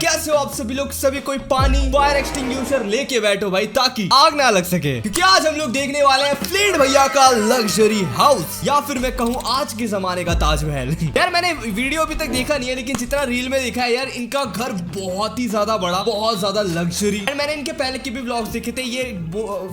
कैसे हो आप सभी लोग? सभी कोई पानी फायर एक्सटिंग्विशर लेके बैठो भाई, ताकि आग ना लग सके, क्योंकि आज हम लोग देखने वाले हैं फ्लीड भैया का लग्जरी हाउस, या फिर मैं कहूँ आज के जमाने का ताजमहल। यार मैंने वीडियो अभी तक देखा नहीं है, लेकिन जितना रील में देखा है यार, इनका घर बहुत ही ज्यादा बड़ा, बहुत ज्यादा लग्जरी। मैंने इनके पहले के भी व्लॉग्स देखे थे, ये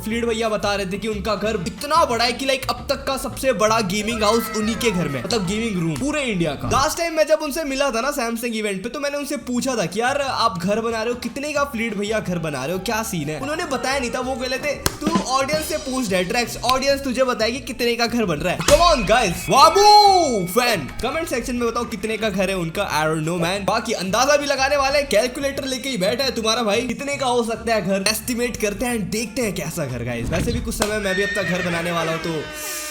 फ्लीड भैया बता रहे थे कि उनका घर इतना बड़ा है कि लाइक अब तक का सबसे बड़ा गेमिंग हाउस उन्हीं के घर में, मतलब गेमिंग रूम पूरे इंडिया का। लास्ट टाइम मैं जब उनसे मिला था ना सैमसंग इवेंट पे, तो मैंने उनसे पूछा था कि यार आप घर बना रहे हो, कितने का फ्लीड भैया घर बना रहे हो, क्या सीन है? उन्होंने बताया नहीं था। वो कह रहे थे तू ऑडियंस से पूछ डेट्रैक्स, ऑडियंस तुझे बताएगी कितने का घर बन रहा है। कम ऑन गाइस, वाबू फैन कमेंट सेक्शन में बताओ कितने का घर है उनका। I don't know man. बाकी अंदाजा भी लगाने वाले, कैलकुलेटर लेके ही बैठा है तुम्हारा भाई, कितने का हो सकता है घर, एस्टिमेट करते हैं, देखते हैं कैसा घर गाइस। वैसे भी कुछ समय मैं भी अपना घर बनाने वाला हूँ, तो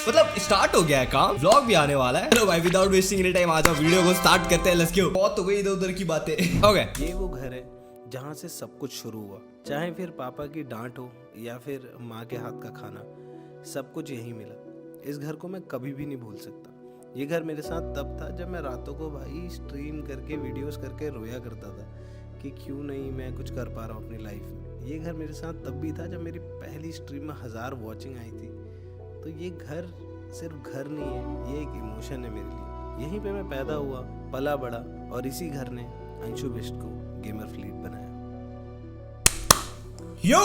मतलब स्टार्ट हो गया है काम, व्लॉग भी आने वाला है। चलो भाई विदाउट वेस्टिंग एनी टाइम आ जाओ, वीडियो को स्टार्ट करते हैं। Let's go. बहुत हो गई इधर उधर की बातें। ओके, ये वो घर है जहाँ से सब कुछ शुरू हुआ, चाहे फिर पापा की डांट हो या फिर माँ के हाथ का खाना, सब कुछ यहीं मिला। इस घर को मैं कभी भी नहीं भूल सकता। ये घर मेरे साथ तब था जब मैं रातों को भाई स्ट्रीम करके वीडियोस करके रोया करता था कि क्यों नहीं मैं कुछ कर पा रहा हूँ अपनी लाइफ में। ये घर मेरे साथ तब भी था जब मेरी पहली स्ट्रीम में 1000 वॉचिंग आई थी। तो ये घर सिर्फ घर नहीं है, ये एक इमोशन है मेरे लिए। यहीं पे मैं पैदा हुआ, पला बड़ा, और इसी घर ने अंशु बिष्ट को गेमर फ्लीड बनाया। यो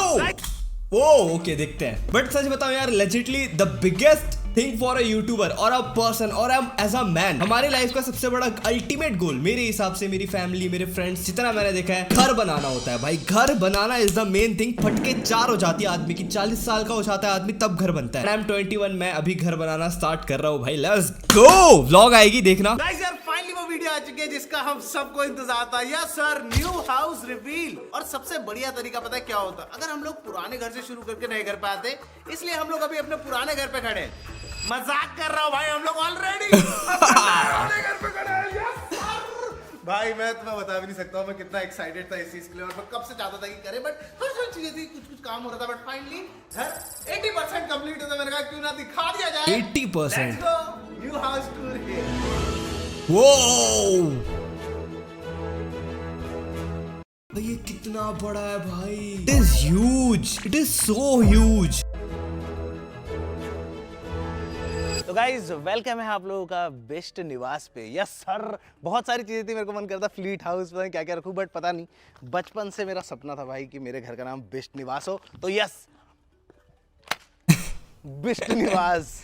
ओके देखते हैं। बट सच बताओ यार, legitly the biggest thing for a YouTuber और अ पर्सन और एज अ मैन, हमारी लाइफ का सबसे बड़ा अल्टीमेट गोल मेरे हिसाब से, मेरी फैमिली, मेरे फ्रेंड्स, जितना मैंने देखा है, घर बनाना होता है भाई। घर बनाना इज द मेन थिंग। फटके 4 हो जाती है आदमी की, 40 साल का हो जाता है आदमी तब घर बनता है। आई एम 21, मैं अभी घर बनाना स्टार्ट कर रहा हूँ भाई। Let's go. व्लॉग आएगी देखना। फाइनली वो वीडियो आ चुकी है जिसका हम सबको इंतजार था। Yes sir, new house reveal. और सबसे बढ़िया तरीका पता है क्या होता? अगर हम लोग पुराने घर से शुरू करके नए घर पे आते, इसलिए हम लोग अभी अपने पुराने घर पे खड़े हैं। मजाक कर रहा हूँ भाई, हम लोग ऑलरेडी पुराने घर पे खड़े हैं। यस सर भाई, मैं तुम्हें बता भी नहीं सकता हूँ मैं कितना एक्साइटेड था इस चीज के लिए, और मैं कब से चाहता था कि करे, बट थोड़ी चीजें थी, कुछ काम हो रहा था, बट फाइनली घर 80% कंप्लीट होता। मैंने कहा क्यों ना दिखा दिया जाए 80%। Let's go, new house tour here. वो ये कितना बड़ा है भाई। It is huge, it is so huge. तो गाइज वेलकम है आप लोगों का बेस्ट निवास पे। यस सर, बहुत सारी चीजें थी, मेरे को मन करता फ्लीट हाउस पता नहीं क्या क्या रखूं, बट पता नहीं, बचपन से मेरा सपना था भाई कि मेरे घर का नाम बेस्ट निवास हो। तो यस बेस्ट निवास।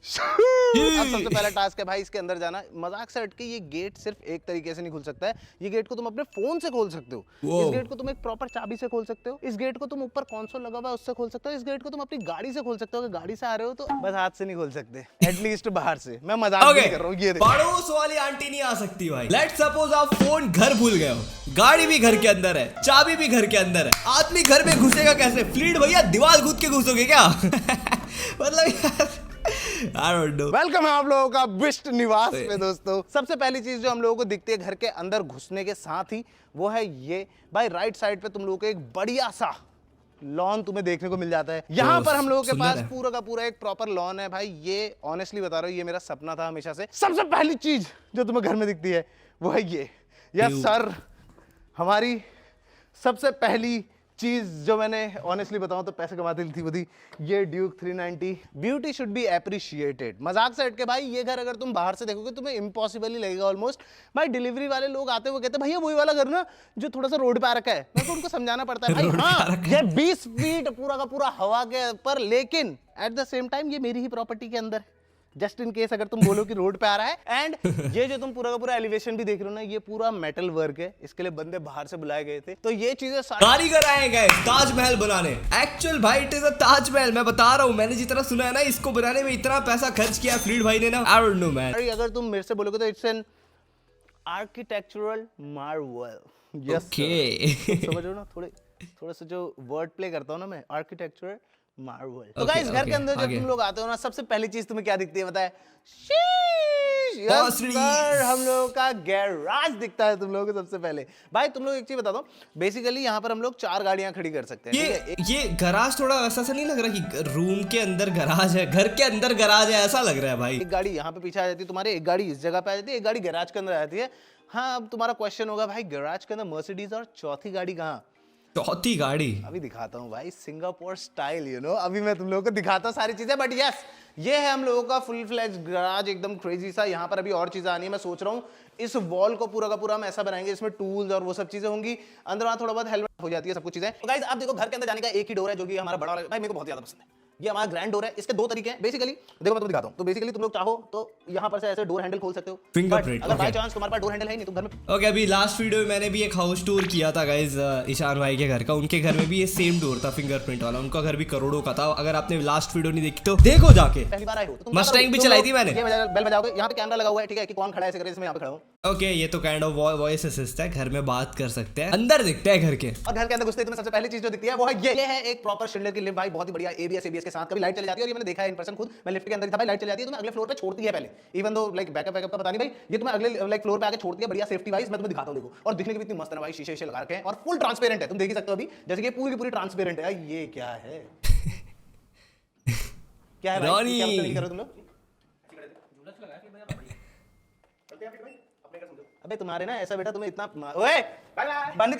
अब सबसे पहला टास्क है भाई इसके अंदर जाना। मजाक से हटके ये गेट सिर्फ एक तरीके से नहीं खुल सकता है। ये गेट को तुम अपने फोन से खोल सकते हो। इस गेट को तुम एक प्रॉपर चाबी से खोल सकते हो। इस गेट को तुम ऊपर कंसोल लगा हुआ है उससे खोल सकते हो। इस गेट को तुम अपनी गाड़ी से खोल सकते हो। अगर गाड़ी से आ रहे हो तो बस हाथ से नहीं खोल सकते, एटलीस्ट बाहर से। मैं मजाक नहीं कर रहा हूँ। ये पड़ोस वाली आंटी नहीं आ सकती भाई। लेट्स सपोज आप फोन घर भूल गए हो, गाड़ी भी घर के अंदर है, चाबी भी घर के अंदर है, आदमी घर में घुसेगा कैसे? फ्लीड भैया दीवार कूद के घुसोगे क्या? मतलब यार वेलकम है आप लोगों का बेस्ट निवास पे दोस्तों। सबसे पहली चीज जो हम लोगों को दिखती है घर के अंदर घुसने के साथ ही, वो है ये भाई। राइट साइड पे तुम लोगों को एक बढ़िया सा लॉन तुम्हें देखने को मिल जाता है। यहाँ पर हम लोगों के पास पूरा का पूरा एक प्रॉपर लॉन है भाई। ये ऑनेस्टली बता रहा हूँ, ये मेरा सपना था हमेशा से। सबसे पहली चीज जो तुम्हें घर में दिखती है वो है ये। यस सर, हमारी सबसे पहली चीज जो मैंने ऑनेस्टली बताऊं तो पैसे कमाती थी वो थी ये Duke 390। Beauty should be appreciated. मजाक से हटके भाई, ये घर अगर तुम बाहर से देखोगे तुम्हें इम्पॉसिबल ही लगेगा ऑलमोस्ट। भाई डिलीवरी वाले लोग आते हुए कहते हैं भैया वही वाला घर ना जो थोड़ा सा रोड पे आ रखा है। मेरे को उनको समझाना पड़ता है भाई हाँ ये 20 फीट पूरा का पूरा हवा के ऊपर, लेकिन एट द सेम टाइम ये मेरी ही प्रॉपर्टी के अंदर, जस्ट इन केस अगर तुम बोलो कि रोड पे आ रहा है। एंड ये जो तुम पूरा का पूरा एलिवेशन भी देख रहे हो ना, ये पूरा मेटल वर्क है। इसके लिए बंदे बाहर से बुलाए गए थे। तो ये चीजें कारीगर आए गए ताजमहल बनाने। एक्चुअल भाई इट इज अ ताजमहल। मैं बता रहा हूँ, मैंने जितना सुना है ना, इसको बनाने में इतना पैसा खर्च किया फ्लीड भाई ने ना, आई डोंट नो मैन। अगर तुम मेरे से बोलोगे तो it's an architectural Marvel. Yes समझो ना, थोड़े से जो वर्ड प्ले करता हूँ ना मैं, आर्किटेक्चरल मार्वल। तो गाइस घर के अंदर जब तुम लोग आते हो ना, सबसे पहली चीज तुम्हें क्या दिखती है बताए? यस सर, हम लोगों का गैराज दिखता है तुम लोगों को सबसे पहले। भाई तुम लोग एक चीज बता दो, बेसिकली यहाँ पर हम लोग 4 गाड़ियां खड़ी कर सकते हैं। ये गराज थोड़ा ऐसा सा नहीं लग रहा कि रूम के अंदर गराज है, घर के अंदर गराज है, ऐसा लग रहा है भाई। एक गाड़ी यहाँ पे पीछे आ जाती है तुम्हारी, एक गाड़ी इस जगह पे आ जाती है, एक गाड़ी गैराज के अंदर आ जाती है। हाँ, अब तुम्हारा क्वेश्चन होगा भाई गैराज के अंदर मर्सिडीज और चौथी गाड़ी कहाँ? चौथी गाड़ी? अभी दिखाता हूँ भाई, सिंगापुर स्टाइल अभी मैं तुम लोगों को दिखाता हूँ सारी चीजें। बट यस, ये है हम लोगों का फुल फ्लेज गैराज, एकदम क्रेजी सा। यहाँ पर अभी और चीजें आनी है। मैं सोच रहा हूँ इस वॉल को पूरा का पूरा हम ऐसा बनाएंगे, इसमें टूल्स और वो सब चीजें होंगी। अंदर वहाँ थोड़ा बहुत हेलमेट हो जाती है, सब कुछ चीजें। तो गाइस आप देखो, घर के अंदर जाने का एक ही डोर है, जो कि हमारा बड़ा वाला भाई मेरे को बहुत ज्यादा पसंद है। ये हमारा ग्रैंड डोर है। इसके दो तरीके हैं बेसिकली। देखो मैं तुम्हें दिखाता हूँ। तो बेसिकली तुम लोग चाहो तो यहाँ पर से ऐसे डोर हैंडल खोल सकते हो, फिंगरप्रिंट। अगर बाय चांस तुम्हारे पास डोर हैंडल है नहीं तो घर में। ओके, अभी लास्ट वीडियो में मैंने भी एक हाउस टूर किया था गाइज ईशान भाई के घर का। उनके घर में भी ये सेम डोर था, फिंगरप्रिंट वाला। उनका घर भी करोड़ों का था। अगर आपने लास्ट वीडियो नहीं देखी तो देखो जाके। पहली बार आए हो तो मस्टैंग भी चलाई थी मैंने। बेल बजाओगे, यहाँ पे कैमरा लगा हुआ है, ठीक है, कि कौन खड़ा है ऐसे करे, इसमें यहाँ पे खड़ा हूँ। ओके, ये तो काइंड ऑफ वॉइस असिस्ट है। घर में बात कर सकते हैं, अंदर दिखते हैं घर के। और घर के अंदर घुसते ही तुम्हें सबसे पहली चीज जो दिखती है वो है ये है एक प्रॉपर शिंडलर की लिफ्ट भाई, बहुत ही बढ़िया एबीएस के साथ। कभी लाइट चली जाती है और ये मैंने देखा है इन पर्सन खुद। मैं लिफ्ट के अंदर था भाई, लाइट चली जाती है तो मैं अगले फ्लोर पे छोड़ती है पहले, इवन दो लाइक बैकअप का पता नहीं भाई, ये तुम्हें अगले लाइक फ्लोर पे आके छोड़ती है। बढ़िया सेफ्टी वाइज मैं तुम्हें दिखाता हूं, देखो। और दिखने की भी इतनी मस्त है भाई, शीशे लगा रखे हैं और फुल ट्रांसपेरेंट है, तुम देख ही सकते हो अभी, जैसे कि पूरी की पूरी ट्रांसपेरेंट है। ये क्या है? क्या है भाई? क्या कर रहे हो तुम लोग? अबे तुम्हारे ना ऐसा बेटा, तुम्हें इतना ओए बंद।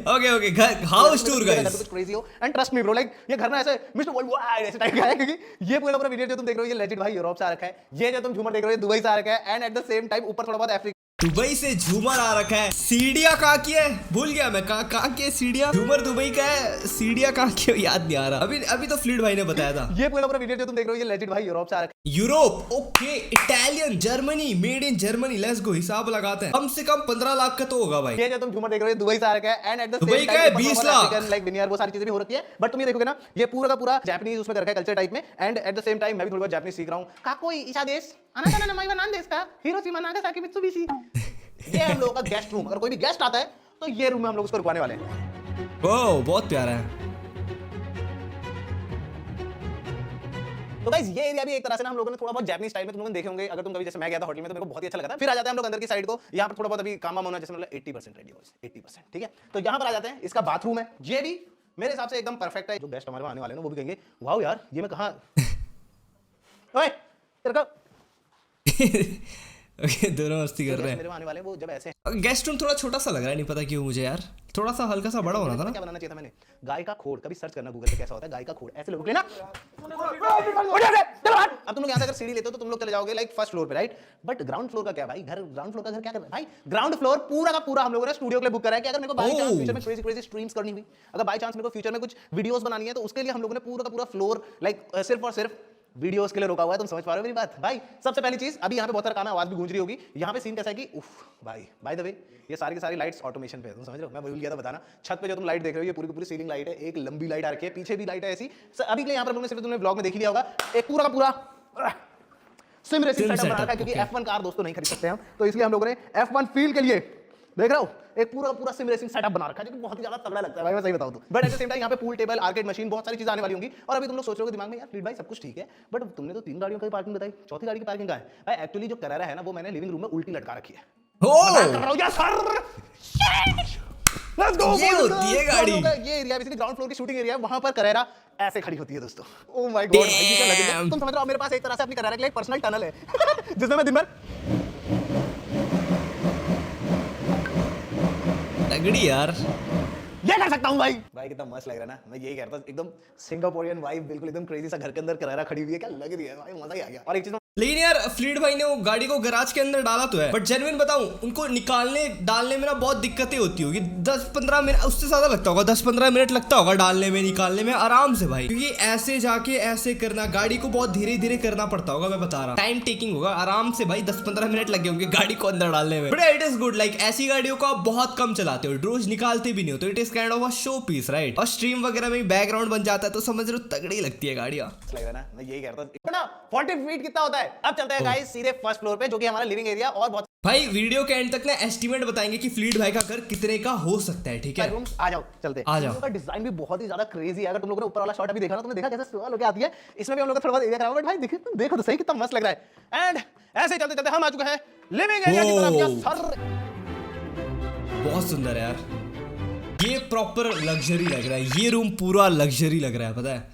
ओके, घर हाउस टूर गाइस। कुछ क्रेजी हो and trust me bro, like ये घर ना ऐसे मिस्टर वर्ल्ड वाइड ऐसे टाइप का है, क्योंकि ये पूरा वीडियो जो तुम देख रहे हो ये लेजिट भाई यूरोप से आ रखा है। ये जो तुम झूमर देख रहे हो दुबई से आ रखा है, and eight the same time ऊपर थोड़ा बहुत अफ्रीका। दुबई से झूमर आ रखा है। सीढ़ियाँ कहाँ की है भूल गया मैं, कहाँ की है सीढ़ियाँ? झूमर दुबई का है, सीढ़ियाँ कहाँ की है याद नहीं आ रहा। अभी तो फ्लीड भाई ने बताया था। ये पूरा वीडियो जो तुम देख रहे हो ये लेजिट भाई यूरोप से आ रखा है। Europe? Okay, Italian, Germany, made in Germany. Let's go, हिसाब लगाते हैं। कम से कम 15 लाख का तो होगा भाई। ये जो तुम झूमर देख रहे हो दुबई से आ रखा है, and eight the same Dubai का है 20 लाख। लाइक विनियर वो सारी चीजें भी हो रखी है। बट तुम ये देखोगे ना, ये पूरा का पूरा जापानीज उसमें कर रखा है कल्चर टाइप में, and eight the same time मैं भी थोड़ा बहुत जापानीज सीख रहा हूँ। काकोई ईशा देश अनाता ना माइवा नाम देश का हिरोशिमा नागासाकी मित्सुबिशी। ये हम लोगों का गेस्ट रूम। अगर कोई भी गेस्ट आता है तो ये रूम में हम लोग उसको रुकवाने वाले हैं। ओह, बहुत प्यारा है। तो गाइस ये एरिया भी एक तरह से ना हम लोगों ने थोड़ा बहुत जापानीज स्टाइल में तुम लोग देखे होंगे। अगर तुम कभी जैसे मैं गया था होटल में तो मेरे को बहुत ही अच्छा लगा था। फिर आ जाते हैं हम लोग अंदर की साइड को। यहाँ पर थोड़ा बहुत अभी काम होना, जैसे मतलब 80% रेडी हो, 80%, ठीक है। तो यहाँ पर आ जाते हैं, इसका बाथरूम है। ये भी मेरे हिसाब से एकदम परफेक्ट है। जो गेस्ट हमारे आने वाले हैं वो भी कहेंगे वाओ यार ये मैं कहाँ ओए तेरे का ओके, दोनों मस्ती कर रहे हैं। मेरे आने वाले वो जब ऐसे गेस्ट रूम थोड़ा छोटा सा लग रहा है, नहीं पता क्यों मुझे यार। थोड़ा सा हल्का सा बड़ा होना था ना। क्या बनाना चाहिए था मैंने? गाय का खोड़। कभी सर्च करना गूगल पे कैसा होता है गाय का खोड़, ऐसे लोग लेना। अब तुम लोग यहाँ से अगर सीढ़ी लेते हो तो तुम लोग चले जाओगे लाइक फर्स्ट फ्लोर पे, राइट? बट ग्राउंड फ्लोर का क्या भाई? ग्राउंड फ्लोर का घर क्या कर रहा है भाई? ग्राउंड फ्लोर पूरा का पूरा हम लोगों ने स्टूडियो के लिए बुक करा है कि अगर मेरे को बाय चांस फ्यूचर में क्रेजी स्ट्रीम्स करनी हुई, अगर बाय चांस मेरे को फ्यूचर में कुछ वीडियोस बनानी है, तो उसके लिए हम लोगों ने पूरा का पूरा फ्लोर लाइक सिर्फ और सिर्फ वीडियोस के लिए रोका हुआ है। तुम समझ पा रहे हो मेरी बात भाई? सबसे पहली चीज, अभी यहाँ पे बहुत सारा काम है, आवाज भी गूंज रही होगी। यहाँ पे सीन कैसा है कि उफ भाई, बाय द वे ये सारी की सारी लाइट्स ऑटोमेशन पे है, तुम समझ रहे हो? मैं भूल गया था बताना। छत पे जो तुम लाइट देख रहे हो ये पूरी की पूरी सीलिंग लाइट है। एक लंबी लाइट आ रखी है, पीछे भी लाइट है ऐसी। अभी के लिए यहाँ पर सिर्फ तुमने ब्लॉग में देख लिया होगा, एक पूरा का पूरा सिम रेसिंग सेटअप बना रखा है, क्योंकि F1 कार दोस्तों नहीं खरीद सकते हम, तो इसलिए हम लोगों ने F1 फील के लिए देख रहे हो एक पूरा पूरा सिम रेसिंग सेटअप बना रखा है, जो कि बहुत ही ज्यादा तगड़ा लगता है भाई, मैं सही बताऊं तो। But at the same time यहाँ पे पूल टेबल, आर्केड मशीन, बहुत सारी चीजें आने वाली होंगी। और अभी तुम लोग सोच रहे हो दिमाग में यार फ्लीड भाई सब कुछ ठीक है, बट तुमने तो 3 गाड़ियों की पार्किंग बताई, चौथी गाड़ी की पार्किंग कहाँ है भाई? एक्चुअली जो Carrera है ना वो मैंने लिविंग रूम में उल्टी लटका रखी है। Let's go, ये होती है गाड़ी। ये एरिया बेसिकली ग्राउंड फ्लोर की शूटिंग एरिया है, वहां पर Carrera ऐसे खड़ी होती है दोस्तों। ओह माय गॉड भाई ये क्या लग रहा है? तुम समझ रहे हो मेरे पास एक तरह से अपनी Carrera के लिए एक पर्सनल टनल है जिसमें मैं दिन भर तगड़ी यार ये कर सकता हूं भाई। भाई कितना मस्त लग रहा है ना, मैं यही कह रहा था, एकदम सिंगापोरियन वाइब, बिल्कुल एकदम क्रेजी सा घर के अंदर Carrera खड़ी हुई है, क्या लग रही है भाई, मजा ही आ गया। और एक चीज लेकिन यार फ्लीड भाई ने वो गाड़ी को गैराज के अंदर डाला तो है, बट जेन्युइन बताऊं उनको निकालने डालने में ना बहुत दिक्कतें होती होगी। 10-15 मिनट उससे ज्यादा लगता होगा, 10-15 मिनट लगता होगा डालने में निकालने में आराम से भाई, क्योंकि ऐसे जाके ऐसे करना, गाड़ी को बहुत धीरे धीरे करना पड़ता होगा। मैं बता रहा हूँ टाइम टेकिंग होगा आराम से भाई, 10-15 मिनट लगे होंगे गाड़ी को अंदर डालने में। But it is good, like ऐसी गाड़ियों को आप बहुत कम चलाते हो, रोज निकालते भी नहीं हो, तो it is kind of a show piece, right? और स्ट्रीम वगैरह में बैकग्राउंड बन जाता है तो समझ रहे हो तगड़ी लगती है गाड़ियां। लग रहा है ना, मैं यही कह रहा था। 40 फीट कितना होता है? अब चलते हैं गाइस सीधे फर्स्ट फ्लोर पे, जो कि हमारा लिविंग एरिया। और बहुत भाई वीडियो के एंड तक ना एस्टिमेट बताएंगे कि फ्लीड भाई का घर कितने का हो सकता है, ठीक है? आ जाओ चलते, आ जाओ। का डिजाइन भी बहुत ही ज्यादा क्रेजी है। अगर तुम लोगों ने ऊपर वाला शॉट अभी देखा ना, तुमने देखा कैसे सवाल होके आती है, इसमें भी हम लोग का थोड़ा बहुत एरिया खराब है, बट भाई देखो तो सही कितना मस्त लग रहा है। एंड ऐसे चलते चलते हम आ चुके हैं लिविंग एरिया की तरफ। यार सर बहुत सुंदर है यार, ये प्रॉपर लग्जरी लग रहा है, ये रूम पूरा लग्जरी लग रहा है, पता है?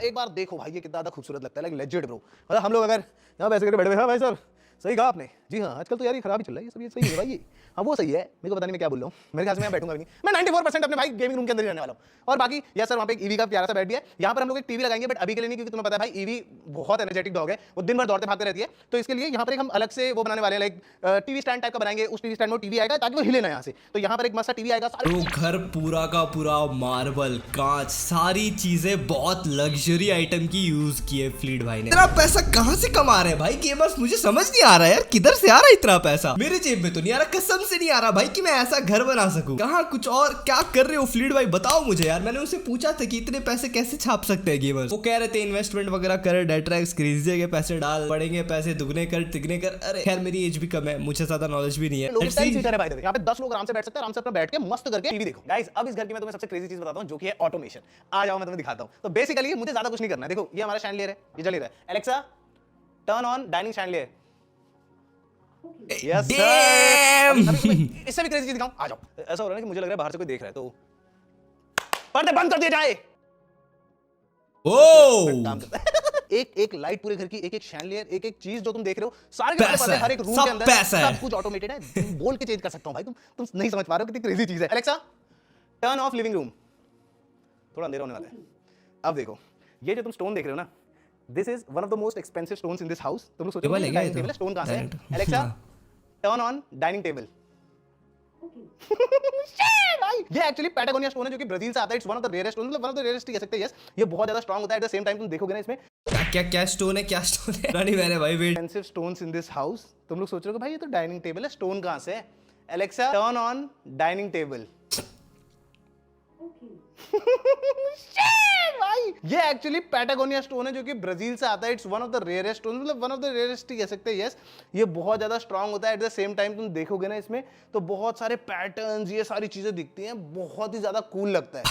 एक बार देखो भाई ये कितना ज्यादा खूबसूरत लगता है, लाइक लेजेंड ब्रो। मतलब हम लोग अगर यहाँ पैसे करके बैठे हुए, हाँ भाई सर सही कहा आपने, जी हाँ आजकल तो यार ये खराब ही चल रहा है, ये सब ये सही है भाई, ये हाँ वो सही है, मेरे को पता नहीं मैं क्या बोल रहा हूँ, मेरे ख्याल से मैं यहाँ बैठूंगा भी नहीं, मैं 94% अपने भाई गेमिंग रूम के अंदर ही रहने वाला हूँ। और बाकी यार सर वहाँ पे एक ईवी का प्यारा सा बैठ भी है, यहाँ पर हम लोग एक टीवी लगाएंगे, बट अभी के लिए नहीं, क्योंकि तुम्हें पता है भाई ईवी बहुत एनर्जेटिक डॉग है, वो दिन भर दौड़ते भागते रहती है, तो इसके लिए यहाँ पर एक हम अलग से वो बनाने वाले हैं, लाइक टीवी स्टैंड टाइप का बनाएंगे, उस टीवी स्टैंड में टीवी आएगा ताकि वो हिले ना यहाँ से, तो यहाँ पर एक मस्त टीवी आएगा। तो घर पूरा का पूरा मार्बल कांच सारी चीजें बहुत लग्जरी आइटम की यूज की है फ्लीड भाई ने। इतना पैसा कहाँ से कमा रहे हैं भाई गेमर्स, मुझे समझ नहीं आ रहा है यार, किधर से आ रहा है इतना पैसा, मेरे जेब में तो नहीं आ रहा, कसम से नहीं आ रहा भाई कि मैं ऐसा घर बना सकूं। कहाँ कुछ और क्या कर रहे हो फ्लीड भाई, बताओ मुझे यार। मैंने उससे पूछा था कि इतने पैसे कैसे छाप सकते हैं गेमर्स, वो कह रहे थे इन्वेस्टमेंट वगैरह कर, डेट्रैक्स खरीदे के पैसे डाल, पड़ेंगे पैसे दुगने कर तिगने कर। अरे खैर मेरी एज भी कम है, मुझे ज्यादा नॉलेज भी नहीं है। यहाँ पे 10 लोग आराम से बैठ सकते हैं, आराम से अपना बैठ के मस्त करके टीवी देखो। गाइस अब इस घर की मैं तुम्हें सबसे क्रेजी चीज बताता हूं जो कि है ऑटोमेशन। आ जाओ मैं तुम्हें दिखाता हूं। तो बेसिकली मुझे ज्यादा कुछ नहीं करना है, देखो ये हमारा शैंडलियर है, ये जल ही रहा है। Alexa turn on dining chandelier. Yes sir. इससे भी क्रेजी चीज दिखाऊं, आ जाओ। ऐसा हो रहा है कि मुझे लग रहा है बाहर से कोई देख रहा है, तो पर्दे बंद कर दिए जाए। एक एक लाइट पूरे घर की, एक एक शैंडलियर, एक एक चीज जो तुम देख रहे हो, सारे के सारे हर एक रूम के अंदर सब कुछ ऑटोमेटेड है। बोल के चेंज कर सकता हूं भाई, तुम नहीं समझ पा रहे हो कितनी क्रेजी चीज है। Alexa turn off living room. थोड़ा अंधेरा होने वाला है, अब देखो ये जो तुम स्टोन देख रहे हो ना, this is one of the most expensive stones in this house. तुम लोग सोचो डाइनिंग टेबल स्टोन कहां से है? Alexa turn on dining table. ये एक्चुअली पैटागोनिया स्टोन है जो कि ब्राजील से आता है। It's one of the rarest stone, मतलब वन ऑफ द रेयरेस्ट कह सकते हैं। यस ये बहुत ज्यादा स्ट्रांग होता है। एट द सेम टाइम तुम देखोगे ना इसमें क्या स्टोन है, क्या स्टोन है रानी मैंने भाई wait expensive stones in this house. तुम लोग सोच रहे हो भाई ये तो डाइनिंग टेबल है, स्टोन कहां से है? Alexa turn on dining table. भाई ये एक्चुअली पैटागोनिया स्टोन है जो कि ब्राजील से आता है। It's one of the rarest stone, मतलब वन ऑफ द रेयरेस्ट कह सकते हैं। यस ये बहुत ज्यादा स्ट्रांग होता है। एट द सेम टाइम तुम देखोगे ना इसमें तो बहुत सारे पैटर्न्स, ये सारी चीजें दिखती हैं, बहुत ही ज्यादा कूल लगता है।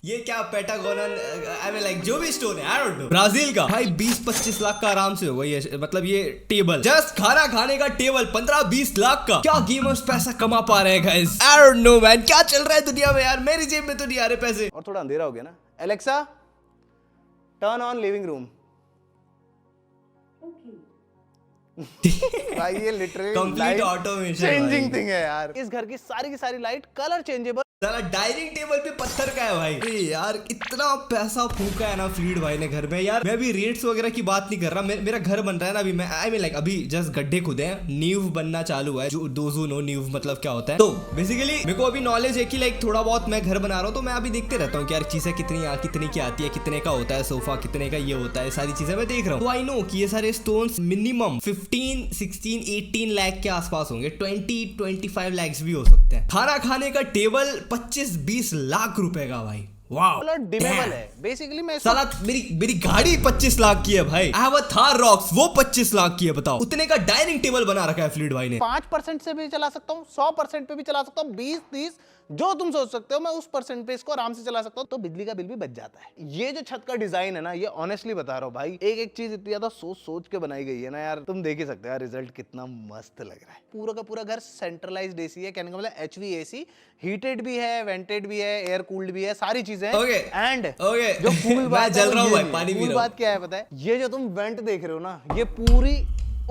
ये क्या पेटागोनल आई मीन लाइक जो भी स्टोन है आई डोंट नो, ब्राजील का भाई 20-25 लाख का आराम से होगा ये, मतलब ये टेबल, जस्ट खाना खाने का टेबल 15-20 लाख का। क्या गेमर्स पैसा कमा पा रहे हैं guys, I don't know man, क्या चल रहा है दुनिया में यार, मेरी जेब में तो नहीं आ रहे पैसे। और थोड़ा अंधेरा हो गया ना। Alexa turn on living room. भाई ये literally complete automation changing thing है यार। इस घर की सारी लाइट कलर चेंजेबल। साला डाइनिंग टेबल पे पत्थर का है भाई। अरे यार इतना पैसा फूका है ना फ्लीड भाई ने घर में यार। मैं अभी रेट्स वगैरह की बात नहीं कर रहा, मेरा घर बन रहा है ना अभी, मैं आई मीन लाइक अभी जस्ट गड्ढे खुदे हैं, नींव बनना चालू है। जो दोजो नो नींव मतलब क्या होता है, तो बेसिकली मेरे को अभी नॉलेज है कि लाइक थोड़ा बहुत मैं घर बना रहा हूँ, तो मैं अभी देखते रहता हूँ कि यार चीजें कितनी की आती है, कितने का होता है सोफा, कितने का ये होता है, सारी चीजें मैं देख रहा हूँ। तो आई नो कि ये सारे स्टोन्स मिनिमम 15, 16, 18 लाख के आसपास होंगे, 20-25 लाख भी हो सकते हैं। खाना खाने का टेबल 25-20 लाख रुपए का भाई, वाओ डिमेबल है बेसिकली। मैं साला मेरी गाड़ी 25 लाख की है भाई, I have a Thar rocks, वो 25 लाख की है। बताओ उतने का डाइनिंग टेबल बना रखा है फ्लीड भाई ने। 5% से भी चला सकता हूँ, 100% पे भी चला सकता हूँ, 20-30 जो तुम सोच सकते हो, मैं उस परसेंट पे इसको आराम से चला सकता हूँ, तो बिजली का बिल भी बच जाता है। ये जो छत का डिजाइन है ना, ये ऑनेस्टली बता रहा हूँ भाई, एक चीज इतनी ज्यादा सोच के बनाई गई है ना यार, तुम देख ही सकते हो यार रिजल्ट कितना मस्त लग रहा है। पूरा का पूरा घर सेंट्रलाइज्ड एसी है, कहने का मतलब HVAC, हीटेड भी है, वेंटेड भी है, एयर कूल्ड भी है, सारी चीजें। एंड जो कूल बात जल रहा हूं भाई, पानी पी रहा हूं। बात क्या है पता है, ये जो तुम वेंट देख रहे हो ना, ये पूरी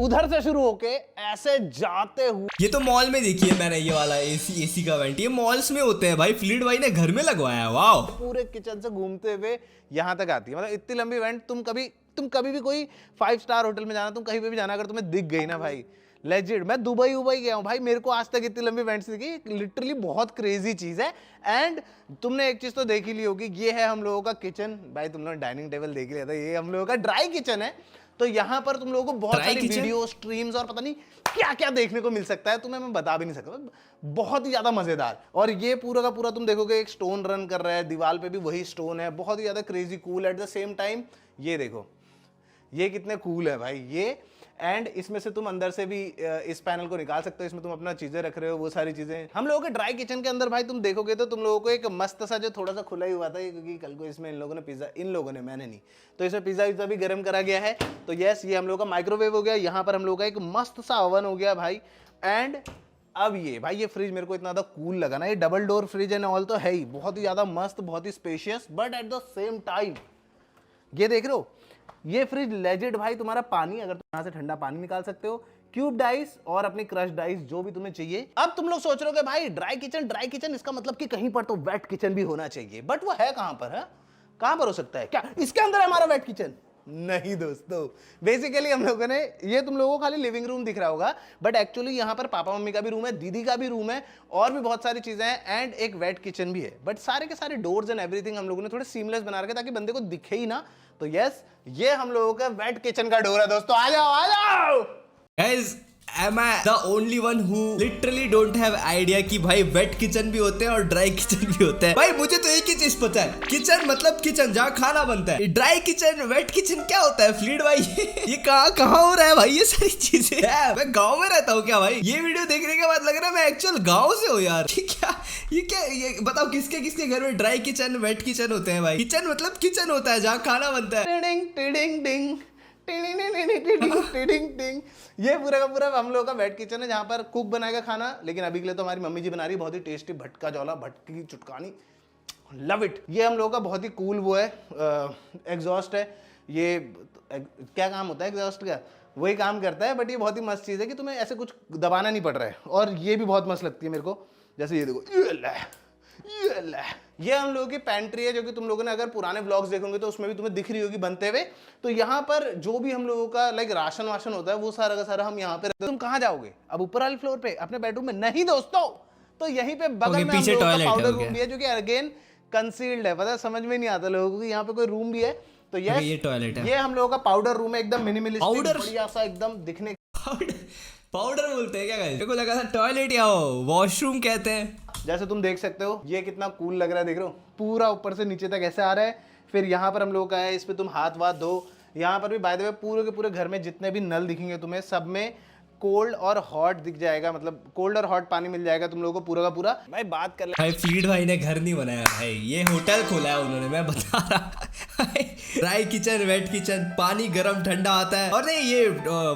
उधर से शुरू होके ऐसे जाते हुए, ये तो मॉल में देखी है मैंने, ये वाला एसी का वेंट, ये मॉल्स में होते हैं भाई, फ्लीड भाई ने घर में लगवाया है। वाओ पूरे किचन से घूमते हुए यहाँ तक आती है। मतलब इतनी लंबी वेंट तुम कभी भी कोई 5 स्टार होटल में जाना, तुम कहीं पे भी जाना, अगर तुम्हें दिख गई ना भाई, लेजिट, मैं दुबई गया हूँ भाई, मेरे को आज तक इतनी लंबी वेंट्स दिखी, लिटरली बहुत क्रेजी चीज है। एंड तुमने एक चीज तो देख ही ली होगी, ये है हम लोगों का किचन भाई, तुम लोग डाइनिंग टेबल देख लिया था, ये हम लोगों का ड्राई किचन है। तो यहाँ पर तुम लोगों को बहुत सारी वीडियो स्ट्रीम्स और पता नहीं क्या क्या देखने को मिल सकता है, तुम्हें मैं बता भी नहीं सकता, बहुत ही ज्यादा मजेदार। और ये पूरा का पूरा तुम देखोगे एक स्टोन रन कर रहा है, दीवार पे भी वही स्टोन है, बहुत ही ज्यादा crazy cool. Eight the same time ये देखो ये कितने कूल है भाई ये। एंड इसमें से तुम अंदर से भी इस पैनल को निकाल सकते हो, इसमें तुम अपना चीजें रख रहे हो, वो सारी चीजें। हम लोगों के ड्राई किचन के अंदर भाई तुम देखोगे तो तुम लोगों को एक मस्त सा जो थोड़ा सा खुला ही हुआ था, क्योंकि कल को इसमें इन लोगों ने पिज्जा, मैंने नहीं, तो इसमें पिज्जा भी गर्म करा गया है। तो यस ये हम लोग का माइक्रोवेव हो गया, यहाँ पर हम लोग का एक मस्त सा ओवन हो गया भाई। एंड अब ये भाई ये फ्रिज मेरे को इतना ज्यादा कूल लगा ना, ये double door fridge and all तो है ही, बहुत ही ज्यादा मस्त, बहुत ही spacious, but at the same time ये देख रहे हो, ये फ्रिज लेजिट भाई तुम्हारा पानी, अगर तुम यहाँ से ठंडा पानी निकाल सकते हो, क्यूब डाइस और अपनी क्रश डाइस जो भी तुम्हें चाहिए। अब तुम लोग सोच रहे हो कि भाई ड्राई किचन इसका मतलब कि कहीं पर तो वेट किचन भी होना चाहिए, बट वो है कहां पर? है कहां पर हो सकता है? क्या इसके अंदर है हमारा वेट किचन? नहीं दोस्तों, बेसिकली हम लोगों ने, ये तुम लोगों को खाली लिविंग रूम दिख रहा होगा, बट एक्चुअली यहाँ पर पापा मम्मी का भी रूम है, दीदी का भी रूम है, और भी बहुत सारी चीजें हैं, एंड एक वेट किचन भी है। बट सारे के सारे डोर्स एंड एवरीथिंग हम लोगों ने थोड़े सीमलेस बना रखे ताकि बंदे को दिखे ही ना। तो यस, ये हम लोगों का वेट किचन का डोर है दोस्तों। आ जाओ। Guys, am I the only one who literally don't have idea कि भाई वेट किचन भी होते हैं और ड्राई किचन भी होता है? भाई मुझे तो एक ही चीज पता है, किचन मतलब किचन जहाँ खाना बनता है। ड्राई किचन, वेट किचन क्या होता है फ्लीड भाई? ये कहाँ हो रहा है भाई ये सारी चीजें? मैं गांव में रहता हूँ क्या भाई? ये वीडियो देखने के बाद लग रहा है मैं एक्चुअल गाँव से हूँ यार। ये बताओ किसके किसके घर में ड्राई किचन, वेट किचन होते हैं भाई? किचन मतलब किचन होता है जहाँ खाना बनता है। ये पूरा का पूरा हम लोगों का वेट किचन है जहाँ पर कुक बनाएगा खाना, लेकिन अभी के लिए तो हमारी मम्मी जी बना रही है बहुत ही टेस्टी भटका जौला भटकी चुटकानी। Love it. ये हम लोगों का बहुत ही कूल वो है, एग्जॉस्ट है। ये क्या काम होता है एग्जॉस्ट का? वही काम करता है, बट ये बहुत ही मस्त चीज़ है कि तुम्हें ऐसे कुछ दबाना नहीं पड़ रहा है। और ये भी बहुत मस्त लगती है मेरे को, जैसे ये देखो, ये हम लोगों की पैंट्री है, जो कि तुम लोगों ने अगर पुराने व्लॉग्स देखोगे तो उसमें भी तुम्हें दिख रही होगी बनते हुए। तो यहाँ पर जो भी हम लोगों का लाइक राशन वाशन होता है वो सारा का सारा हम यहाँ पे रखते हैं। तुम कहाँ जाओगे अब? ऊपर वाले फ्लोर पे अपने बेडरूम में? नहीं दोस्तों, तो यहीं पे बगल में हम लोगों का पाउडर रूम भी है, जो कि अगेन कंसील्ड है। पता है, समझ में नहीं आता लोगों को कि यहाँ पे कोई रूम भी है। तो यस, ये टॉयलेट है, ये हम लोगों का पाउडर रूम है, एकदम मिनिमलिस्टिक, बढ़िया सा एकदम दिखने। पाउडर बोलते हैं क्या गाइस? मेरे को लगा था टॉयलेट या वॉशरूम कहते हैं। जैसे तुम देख सकते हो ये कितना कूल लग रहा है, देख रहे हो पूरा ऊपर से नीचे तक ऐसे आ रहा है। फिर यहाँ पर हम लोग का है, इस पे तुम हाथ वाथ धो। यहाँ पर भी बाय द वे पूरे के पूरे घर में जितने भी नल दिखेंगे तुम्हें, सब में कोल्ड और हॉट दिख जाएगा, मतलब कोल्ड और हॉट पानी मिल जाएगा तुम लोगों को पूरा का पूरा। भाई बात कर ले भाई, फ्लीड भाई ने घर नहीं बनाया भाई, ये होटल खोला है उन्होंने, मैं बता रहा। ड्राई किचन, वेट किचन, पानी गर्म ठंडा आता है। और नहीं, ये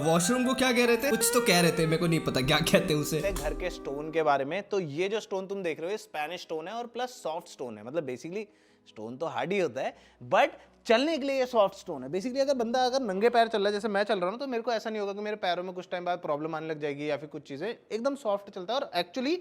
वॉशरूम को क्या कह रहे थे? कुछ तो कह रहे थे, मेरे को नहीं पता क्या कहते हैं उसे। घर के स्टोन के बारे में, तो ये जो स्टोन तुम देख रहे हो स्पेनिश स्टोन है और प्लस सॉफ्ट स्टोन है। मतलब बेसिकली स्टोन तो हार्ड ही होता है, बट चलने के लिए ये सॉफ्ट स्टोन है। बेसिकली अगर बंदा अगर नंगे पैर चल रहा है, जैसे मैं चल रहा हूँ, तो मेरे को ऐसा नहीं होगा कि मेरे पैरों में कुछ टाइम बाद प्रॉब्लम आने लग जाएगी या फिर कुछ चीज़ें। एकदम सॉफ्ट चलता है और एक्चुअली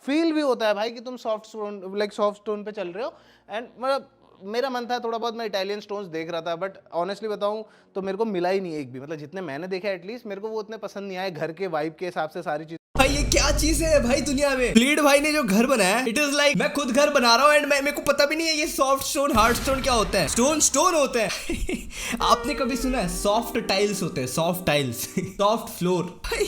फील भी होता है भाई कि तुम soft stone, like soft stone पे चल रहे हो। एंड मतलब मेरा मन था थोड़ा बहुत, मैं इटालियन स्टोन्स देख रहा था, बट ऑनेस्टली बताऊं तो मेरे को मिला ही नहीं एक भी। मतलब जितने मैंने देखे एटलीस्ट मेरे को वो उतने पसंद नहीं आए, घर के वाइब के हिसाब से सारी चीज। भाई ये क्या चीज है भाई दुनिया में? फ्लीड भाई ने जो घर बनाया, इट इज लाइक मैं खुद घर बना रहा हूँ एंड मेरे को पता भी नहीं है ये सॉफ्ट स्टोन, हार्ड स्टोन क्या होता है। स्टोन होते हैं। आपने कभी सुना है सॉफ्ट टाइल्स होते हैं? Soft tiles, soft floor. भाई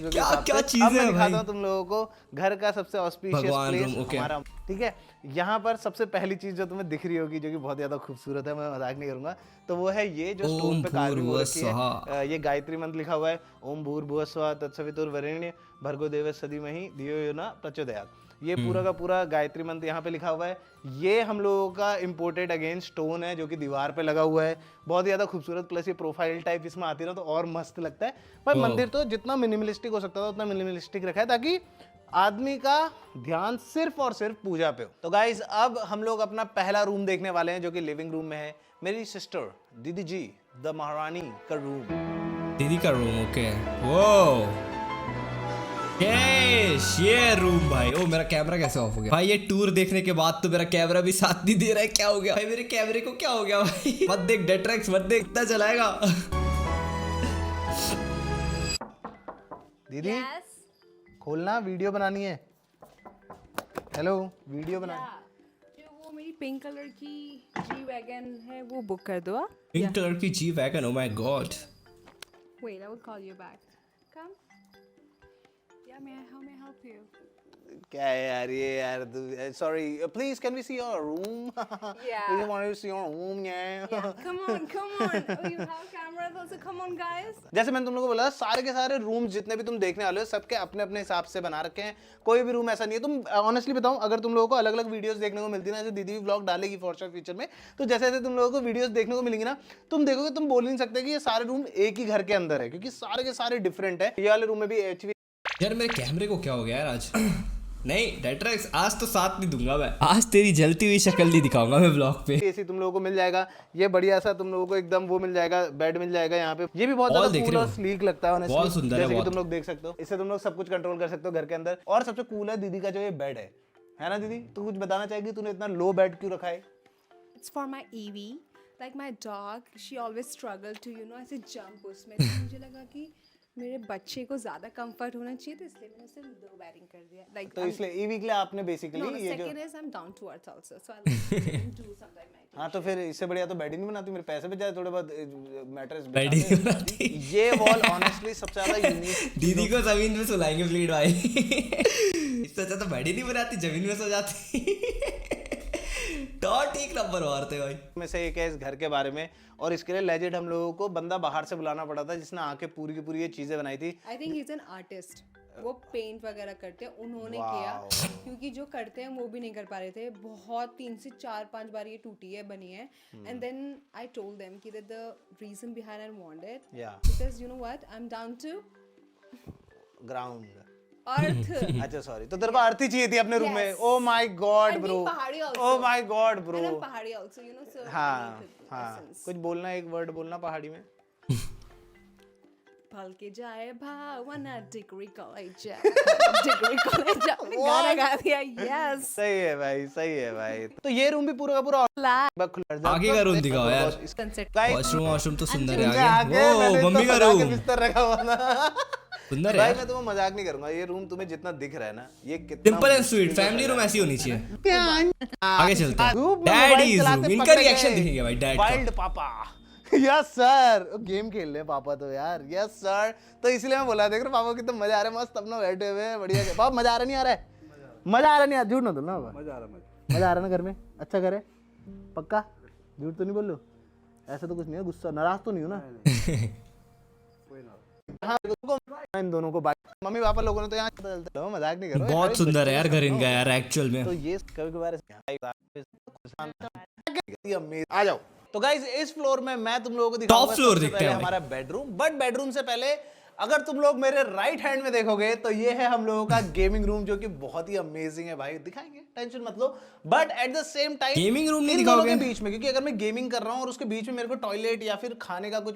क्या चीज है भाई? दिखाता हूं तुम लोगों को घर का सबसे ऑस्पिशियस प्लेस हमारा, ठीक है। यहाँ पर सबसे पहली चीज जो तुम्हें दिख रही होगी, जो कि बहुत ज्यादा खूबसूरत है, मैं मजाक नहीं करूंगा, तो वो है ये जो स्टोन पे कार्विंग हो रखी है। ये गायत्री मंत्र लिखा हुआ है, ओम भूर्भुवस्सुवः तत्सवितुर्वरेण्यं भर्गो देवस्य धीमहि धियो यो न प्रचोदयात्। ये पूरा का पूरा गायत्री मंत्र यहाँ पे लिखा हुआ है। ये हम लोगों का इम्पोर्टेड अगेन स्टोन है, जो कि दीवार पे लगा हुआ है, बहुत ज़्यादा खूबसूरत। प्लस ये प्रोफाइल टाइप इसमें आती है ना, तो और मस्त लगता है। पर मंदिर तो जितना मिनिमलिस्टिक हो सकता था उतना मिनिमलिस्टिक रखा है, ताकि आदमी का ध्यान सिर्फ और सिर्फ पूजा पे हो। तो गाइज अब हम लोग अपना पहला रूम देखने वाले हैं, जो कि लिविंग रूम में है। मेरी सिस्टर दीदी जी द महारानी का रूम। दीदी का रूम, ओके। वो ये रूम भाई। ओ मेरा कैमरा कैसे ऑफ हो गया भाई? ये टूर देखने के बाद तो मेरा कैमरा भी साथ नहीं दे रहा है। क्या हो गया भाई? मेरे कैमरे को क्या हो गया भाई? मत देख डेट्रेक्स, मत देख, इतना चलाएगा। दीदी खोलना, वीडियो बनानी है। हेलो, वीडियो बना। जो वो मेरी पिंक कलर की जी वैगन है वो बुक कर दो। पिंक कलर की G wagon, oh my God. Wait, I will call you back. Come. Yeah, how may I help you? क्या है यार ये यार? Sorry, please can we see your room? Yeah. We want to see your room, yeah. Yeah, come on. Oh, you have cameras also. Come on, guys. जैसे मैंने तुम लोगों को बोला, सारे के सारे रूम्स जितने भी तुम देखने वाले हो, सबके अपने अपने हिसाब से बना रखे हैं। कोई भी रूम ऐसा नहीं है। तुम ऑनेस्टली बताऊं, अगर तुम लोगों को अलग अलग वीडियोस देखने को मिलती ना, जैसे दीदी भी व्लॉग डालेगी फॉर श्योर फ्यूचर में, तो जैसे जैसे तुम लोगों को वीडियोस देखने को मिलेंगी ना, तुम देखोगे, तुम बोल नहीं सकते कि ये सारे रूम एक ही घर के अंदर है, क्योंकि सारे के सारे डिफरेंट है। ये वाले रूम में भी एचवी। यार मेरे कैमरे को क्या हो गया यार आज? नहीं डेट्रेक्स, आज तो साथ नहीं दूंगा मैं, आज तेरी जलती हुई शक्ल नहीं दिखाऊंगा मैं ब्लॉग पे। एसी तुम लोगों को मिल जाएगा, ये बढ़िया सा तुम लोगों को एकदम वो मिल जाएगा, बेड मिल जाएगा यहाँ पे। ये भी बहुत Wall ज्यादा देख कूल रहे और हो? स्लीक लगता है honestly, बहुत सुंदर है, जैसे कि बहुत। तुम लोग देख सकते हो। इससे तुम लोग सब कुछ कंट्रोल कर सकते हो घर के अंदर। और सबसे कूल है दीदी का जो ये बेड है ना दीदी? तू कुछ बताना चाहेगी, तूने इतना लो बेड क्यों रखा है? It's for my Evie. Like my dog, she always struggled to, ऐसे jump उसमें। तो मुझे लगा कि मेरे बच्चे को ज़्यादा कंफर्ट होना चाहिए, तो इसलिए मैंने सिर्फ 2 बेडिंग कर दिया। Like तो इसलिए ईवी के लिए आपने बेसिकली no, ये जो second is I'm down to earth also, so I'll do something like हाँ, तो फिर इससे बढ़िया तो बेड ही नहीं बनाती, मेरे पैसे बच जाए थोड़े बहुत, मैट्रेस बेड ही नहीं बनाती। ये वॉल ऑनेस्टली सबसे ज्यादा यूनिक। दीदी को जमीन में सुलाएंगे फ्लीड भाई। इससे अच्छा तो बेड ही नहीं बनाती, जमीन में सो जाती। डॉट एक नंबर मारते भाई। में से एक है इस घर के बारे में, और इसके लिए लेजेंड हम लोगों को बंदा बाहर से बुलाना पड़ा था जिसने आके पूरी की पूरी ये चीजें बनाई थी। I think he's an artist. वो पेंट वगैरह करते हैं, उन्होंने किया, क्योंकि जो करते हैं वो भी नहीं कर पा रहे थे। बहुत 3 से 4-5 बार ये टूटी है, बनी है। And then I told them कि that the reason behind I want it या because you know what, I am down to ground. Earth. अच्छा सॉरी, तो तेरे को आरती चाहिए थी अपने रूम में? Yes. Oh my God And bro, being पहाड़ी also. Oh my God bro. And I'm पहाड़ी also, so हाँ any हाँ, essence. कुछ बोलना, एक वर्ड बोलना पहाड़ी में। पल के जाए भावना डिग्री कॉलेज, डिग्री कॉलेज आपने गाना गा दिया। यस सही है भाई, सही है भाई। तो ये रूम भी पूरा का पूरा खुला। आगे का रूम दिखाओ यार। सनसेट। वॉशरूम वॉशरूम तो सुंदर है आगे आगे। मैंने वो तो मम्मी का सजा के रूम बिस्तर रखा हुआ था। सुंदर है भाई यार। मैं तुम्हें मजाक नहीं करूंगा, ये रूम तुम्हें जितना दिख रहा है ना, ये कितना simple and sweet family room ऐसी होनी चाहिए। आगे चलते हैं। धूप में डैड मोबाइल इज चलाते रूम, इनका पकड़े रिएक्शन गए। दिखेगा भाई डैड का। वाइल्ड पापा। यस सर, गेम खेल रहे हैं पापा तो यार। यस सर, तो इसलिए मैं बोला, देख रहे हो पापा कितना मजा आ रहा है, मस्त अपना बैठे हुए हैं बढ़िया। पापा मजा आ रहा नहीं आ रहा है? मजा आ रहा नहीं आ रहा? झूठ ना बोलना पापा। मजा आ रहा ना घर में? अच्छा करे पक्का, झूठ तो नहीं बोल लो? ऐसा तो कुछ नहीं है, गुस्सा नाराज तो नहीं हो ना? हाँ, इन दोनों को मम्मी पापा लोगों ने तो यहाँ चलते हो, मजाक नहीं करो। बहुत सुंदर है यार घर इनका यार एक्चुअल में। तो ये कभी कभार आ जाओ। तो गाइस इस फ्लोर में मैं तुम लोगों को दिखाऊंगा Top floor सबसे देखते पहले हैं हमारा बेडरूम। बट बेडरूम से पहले अगर तुम लोग मेरे राइट हैंड में देखोगे तो ये है हम लोगों का गेमिंग रूम, जो कि बहुत ही अमेजिंग है भाई। दिखाएंगे, टेंशन मत लो। But at the same time Gaming room नहीं इन दोनों दिखाओगे? के बीच में, क्योंकि अगर मैं गेमिंग कर रहा हूँ और उसके बीच में मेरे को टॉयलेट या फिर खाने का कुछ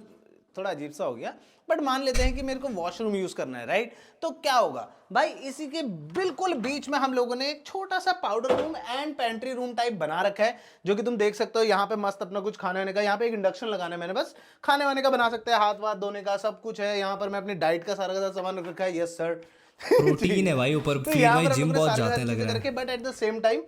थोड़ा अजीब सा हो गया, बट मान लेते हैं कि मेरे को वॉशरूम यूज करना है, राइट? तो क्या होगा भाई, इसी के बिल्कुल बीच में हम लोगों ने एक छोटा सा powder room and pantry room type बना रखा है, जो कि तुम देख सकते हो। यहाँ पे मस्त अपना कुछ खाने वाने का, यहाँ पे एक इंडक्शन लगाना है मैंने, बस खाने वाने का बना सकते हैं, हाथ वाथ धोने का सब कुछ है। यहाँ पर मैं अपनी डाइट का सारा सामान रख रखा है। यस सर, प्रोटीन है भाई ऊपर, तो फिर यहाँ भाई पर हम जिम लोगों ने बहुत सारी जाते हैं सारी लग रहा चीजें है। करके, but at the same time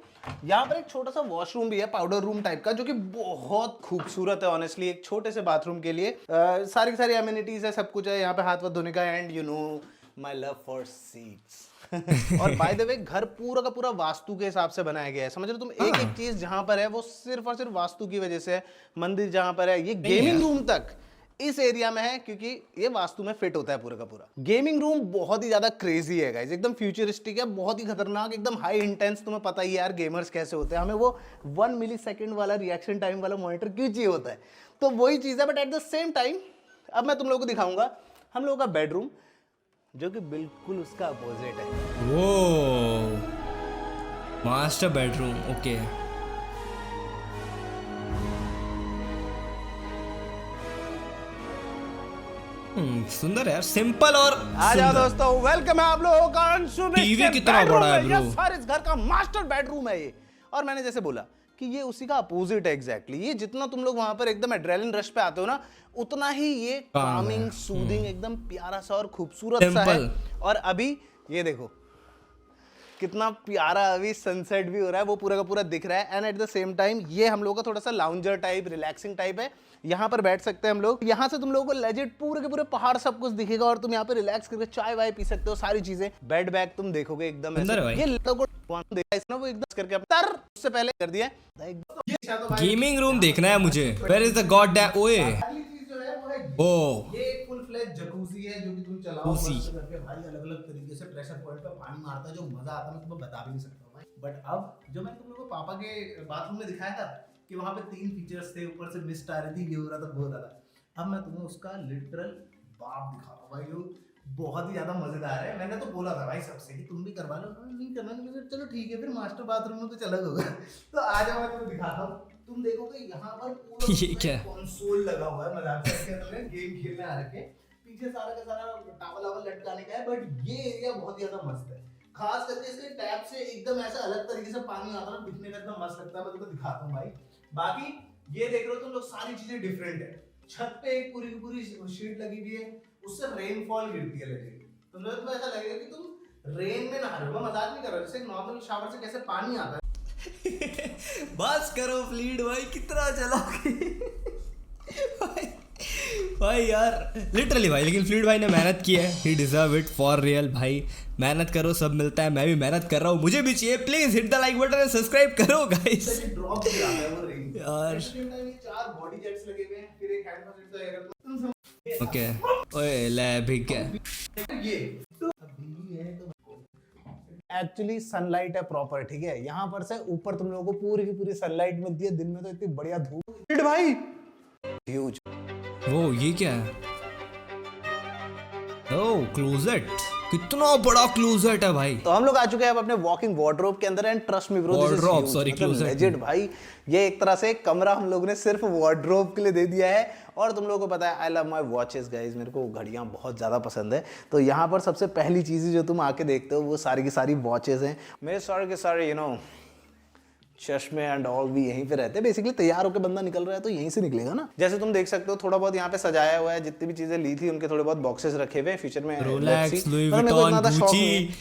यहाँ पर एक छोटा सा वॉशरूम भी है पाउडर रूम टाइप का, जो कि बहुत खूबसूरत है ऑनेस्टली, एक छोटे से बाथरूम के लिए। सारी की सारी एमिनिटीज है, सब कुछ है यहाँ पे, हाथ वाथ धोने का। And you know my love for seats. और बाय द वे घर पूरा का पूरा वास्तु के हिसाब से बनाया गया है, समझ रहे हो तुम? एक एक चीज जहां पर है वो सिर्फ और सिर्फ वास्तु की वजह से है। मंदिर जहां पर है, ये गेमिंग रूम तक इस एरिया में है, क्योंकि ये वास्तु में फिट होता है पूरा का पूरा। गेमिंग रूम बहुत ही ज्यादा क्रेजी है गाइस, एकदम फ्यूचरिस्टिक है, बहुत ही खतरनाक, एकदम हाई इंटेंस। तुम्हें पता ही है यार गेमर्स कैसे होते हैं, हमें वो 1 मिलीसेकंड वाला रिएक्शन टाइम वाला मॉनिटर क्यों चाहिए होता है, तो वही चीज है। But at the same time अब मैं तुम लोगों को दिखाऊंगा हम लोगों का बेडरूम, जो कि बिल्कुल उसका अपोजिट है। वो मास्टर बेडरूम, ओके। सुंदर है यार, सिंपल और आ जाओ सुंदर। दोस्तों, वेलकम है आप लोगों का अंशु मिश्र टीवी के कितना बेडरूम बड़ा है में। ब्रो। यस सर, इस घर का मास्टर बेडरूम है ये। और मैंने जैसे बोला कि ये उसी का अपोजिट है एग्जैक्टली। ये जितना तुम लोग वहां पर एकदम एड्रेनलिन रश पे आते हो ना, उतना ही ये कामिंग, सूदिंग, एकदम प्यारा सा और खूबसूरत सा है। और अभी ये देखो कितना प्यारा अभी सनसेट भी हो रहा है, वो पूरा का पूरा दिख रहा है। And eight the same time ये हम लोग का थोड़ा सा लाउंजर टाइप, रिलैक्सिंग टाइप है। यहाँ पर बैठ सकते हैं हम लोग। यहाँ से तुम लोगों को लेजिट पूरे के पूरे पहाड़ सब कुछ दिखेगा, और तुम यहाँ पे रिलैक्स करके चाय वाय पी सकते हो, सारी चीजें। बेड बैग तुम देखोगे एकदम ऐसे। ये लोगो देखा इसने वो एकदम करके तर उससे पहले कर दिया। गेमिंग रूम देखना है मुझे। Where is the god damn, ओए ओ ये एक फुल फ्लेज जकूजी है, जो कि तुम चलाओ मस्त करके भाई, अलग-अलग तरीके से प्रेशर पॉइंट पे पानी मारता है, जो मजा आता है मैं तुम्हें बता भी नहीं सकता हूं भाई। बट अब जो मैं तुम लोगों को पापा के बाथरूम में दिखाया था कि वहां पे 3 फीचर्स थे, ऊपर से मिस्ट आ रही थी, ये हो रहा था, वो हो रहा था। अब मैं तुम्हें उसका लिटरल बाप दिखा रहा हूं भाई, जो बहुत ही ज्यादा मजेदार है। मैंने तो बोला था भाई सबसे कि तुम भी करवा लो, नहीं करना नहीं करना, चलो ठीक है फिर मास्टर बाथरूम में कुछ अलग होगा। तो आ जाओ मैं तुम्हें दिखाता हूँ। तुम देखोगे यहाँ पर पूरा ये क्या? कंसोल लगा हुआ है, मजाक करके तुमने गेम खेलने आ रखे। पीछे सारा का सारा टावल वावल लटकाने का है, बट ये एरिया बहुत ही ज्यादा मस्त है। खास करके इसके टैप से एकदम ऐसा अलग तरीके से पानी आता है, दिखने का एकदम मस्त लगता है। मैं तुमको दिखाता हूँ भाई। बाकी ये देख रहे हो तुम लोग, सारी चीजें डिफरेंट है। छत पे एक पूरी की पूरी शीट लगी हुई है, उससे रेनफॉल गिरती है लगेगी। तुम लोग को ऐसा लगेगा कि तुम रेन में नहा रहे हो। मजाक नहीं कर रहा, जैसे नॉर्मल शावर से कैसे पानी आता है। बस करो फ्लीड भाई, कितना चलाओगे? भाई यार लिटरली भाई, लेकिन फ्लीड भाई ने मेहनत की है, he deserve it for real भाई। मेहनत करो, सब मिलता है। मैं भी मेहनत कर रहा हूँ, मुझे भी चाहिए। Please hit the like button and subscribe करो गाइस। ड्रॉप भी आता है वो रेन यार। ये 4 बॉडी जेट्स लगे हुए हैं, फिर एक हैंड मसाज तो अगर तुम ओके ओए ले भीग गया। ये एक्चुअली सनलाइट है प्रॉपर, ठीक है। यहाँ पर से ऊपर तुम लोगों को पूरी की पूरी सनलाइट मिलती है। दिन में तो इतनी बढ़िया धूप भाई, ह्यूज। वो ये क्या है? ओह क्लोजेट, कितना बड़ा क्लोजेट है भाई। तो हम लोग आ चुके हैं अब अपने वॉकिंग वार्डरोब के अंदर। And trust me bro, Wardrobe, sorry, closet। Legend भाई। ये एक तरह से एक कमरा हम लोगों ने सिर्फ वार्डरोब के लिए दे दिया है। और तुम लोगों को पता है I love my watches guys, मेरे को घड़ियां बहुत ज़्यादा पसंद है। तो यहाँ पर सबसे पहली चीज़ जो तुम आके देखते हो वो सारी की सारी वॉचेस हैं। मेरे सारे के सारे यू नो चश्मे एंड ऑल भी यहीं पे रहते हैं। बेसिकली तैयार होकर बंदा निकल रहा है तो यहीं से निकलेगा ना। जैसे तुम देख सकते हो थोड़ा बहुत यहाँ पे सजाया हुआ है। जितनी भी चीजें ली थी उनके थोड़े बहुत बॉक्सेस रखे हुए हैं। फ्यूचर में रोलेक्स, लुई विटॉन, गुची।